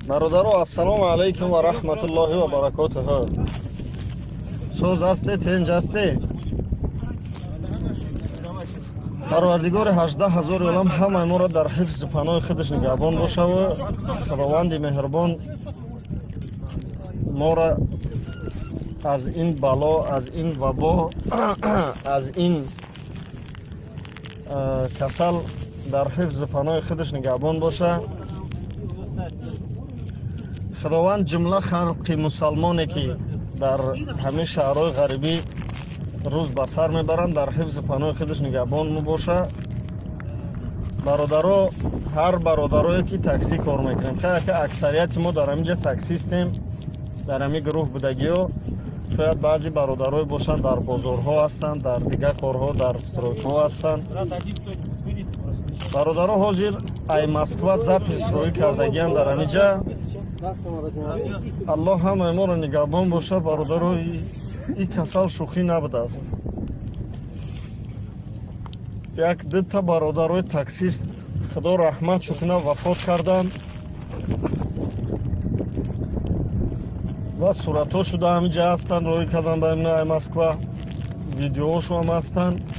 برادرو السلام علیکم و رحمت الله و برکاته. سوز هستی تنج هستی پروردگار 18,000 عالم همه ما را در حفظ پناه خودش نگهبان باشه و خداوند مهربان ما را از این بلا، از این وبا، از این کسل در حفظ پناه خودش نگهبان باشه. خداوند جمله خلق مسلمانی که در همه شهرهای غربی روز به سر میبرند در حفظ پناه خودش نگهبان باشه. برادرها، هر برادرایی که تاکسی کار میکنیم که اکثریت ما در همینجا تاکسیستیم، در همین گروه بودگی ها. شاید بعضی برادرای باشند در بازارها هستند، در دیگر کارها در استروک ها هستند. برادرها حاضر ای مسکو زپیس روی کردگیان در همینجا. الله همه ما را نگهبان باشه. برادرها این کسل شوخی نبوده است. یک دو تا برادرای تاکسیست خدا رحمت شکنه وفات کردند و صورتها شده همینجا هستند. روی کردن به امنه مسکو ویدیوهاشو هم هستند.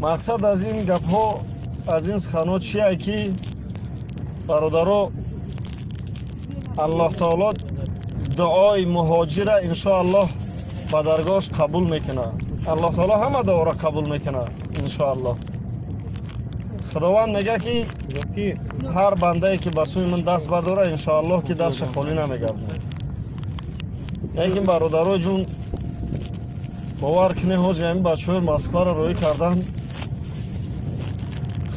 مقصد از این گپ ها، از این سخنات چیه که برادرها الله تعالی دعای مهاجر انشاءالله به درگاهش قبول میکنه. الله تعالی همه دعا را قبول میکنه انشاءالله. خداوند میگه که هر بنده که به سوی من دست برداره انشاءالله که دستش خالی نمیگردونه. لیکن برادرای جون باور کنی حاجی همین بچه‌های مسکو را روی کردن.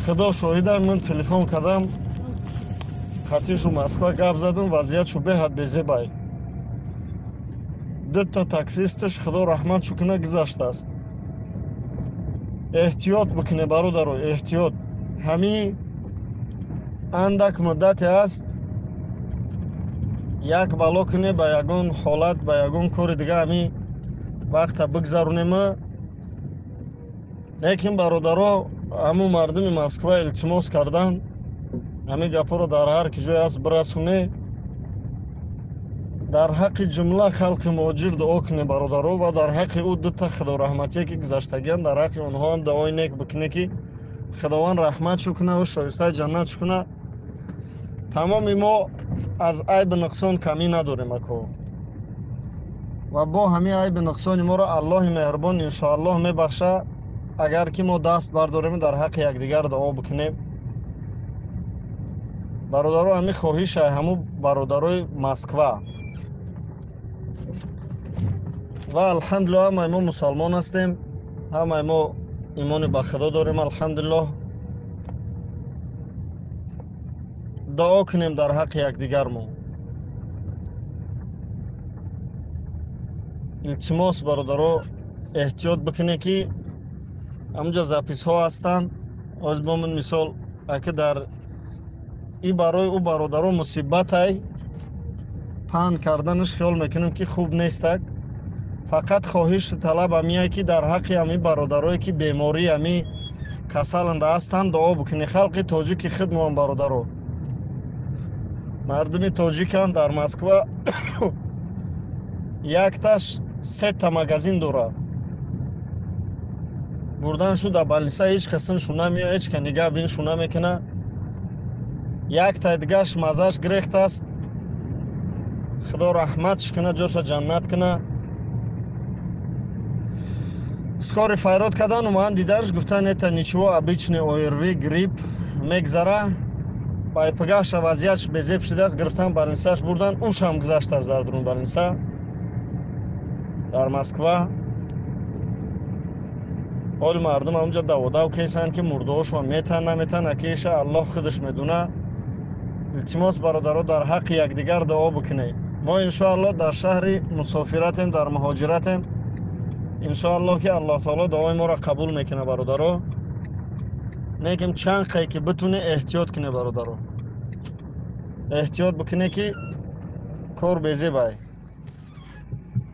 خدا شاهدم، من تلفن کردم خطیشو مسکو گپ زدم، وضعیتشو بهد بزیبای. دو تا تاکسیستش خدا رحمت شو کنه گذشته است. احتیاط بکنه برادرو، احتیاط. همین اندک مدتی است یک بلا کنه به یگان حالت، به یگان کار دیگه همین وقت بگذرونیم. لیکن برادرها همو مردم مسکو التماس کردن همین گپا رو در هر که جای است برسونه. در حق جمله خلق مهاجر دعا کنه برادرها و در حق او دو تا خدا رحمتی که گذشتگیان در حق اونها هم دعای نیک بکنه که خداوند رحمت کنه و شایسته جنت کنه. تمام ما از عیب نقصان کمی نداریم اکو و با همین عیب نقصان ما را الله مهربان انشاءالله میبخشه اگر که ما دست برداریم در حق یکدیگر دعا بکنیم. برادرها همین خواهش همو برادرای مسکو و الحمدلله همه ما مسلمان هستیم، همه ما ایمان به خدا داریم الحمدلله. دعا کنیم در حق یکدیگر. ما التماس برادرها احتیاط بکنه که همونجا زپیس ها هستند. از با من مثال اگه در این برای او برادرها مصیبت های پهن کردنش خیال میکنیم که خوب نیست. فقط خواهش طلب همیه که در حق همین برادرایی که بیماری همین کسلنده هستند دعا بکنی. خلق تاجیک خدمت برادرها، مردم تاجیک هم در مسکو یک تاش 3 تا مگزین داره. بردن شو در بلنسا هیچ کسن شونه میاد، هیچ که نگاه بین شونه میکنه. یک تا دیگرش مزهش گریخت است. خدا رحمتش کنه، جاش جنت کنه. سکار فیراد کردن و من دیدنش گفتن ایتا نیچوا ابیچنی اویروی گریپ میگذره. بای پگاش وضعیتش بزیب شده است. گرفتن بلنساش بردن، اوش هم گذشت از در درون بلنسا در مسکو. حال مردم همونجا دو کیسن که مرده هاشو میتن نمیتن اکیش الله خودش میدونه. التماس برادرها در حق یکدیگر دعا بکنه. ما انشاءالله در شهر مسافرتیم، در مهاجرتیم. انشاءالله که الله تعالی دعای ما را قبول میکنه برادرها. نیکم چند خیلی که بتونه احتیاط کنه برادرها، احتیاط بکنه که کار بیزی بای،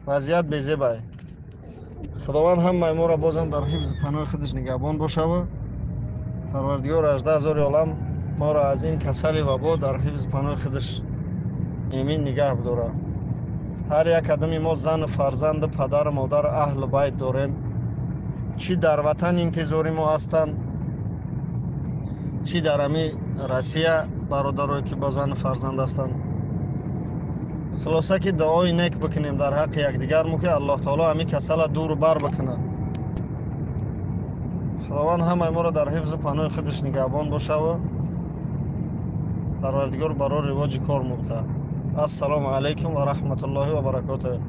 وضعیت بیزی بای. خداوند همه ما را بازم در حفظ پناه خودش نگهبان باشه و پروردگار 18,000 عالم ما را از این کسل وبا در حفظ پناه خودش امین نگه بداره. هر یک آدمی ما زن و فرزند پدر مادر اهل بیت داریم، چی در وطن انتظاری ما هستند، چی در امی روسیه برادرایی که با زن و فرزند هستند. خلاصه که دعای نیک بکنیم در حق یکدیگر مو که الله تعالی امی کسل دور و بر بکنه. خداوند همه ما را در حفظ پناه خودش نگهبان باشه و پروردگار برای رواج کار مبته. السلام علیکم و رحمت الله و برکاته.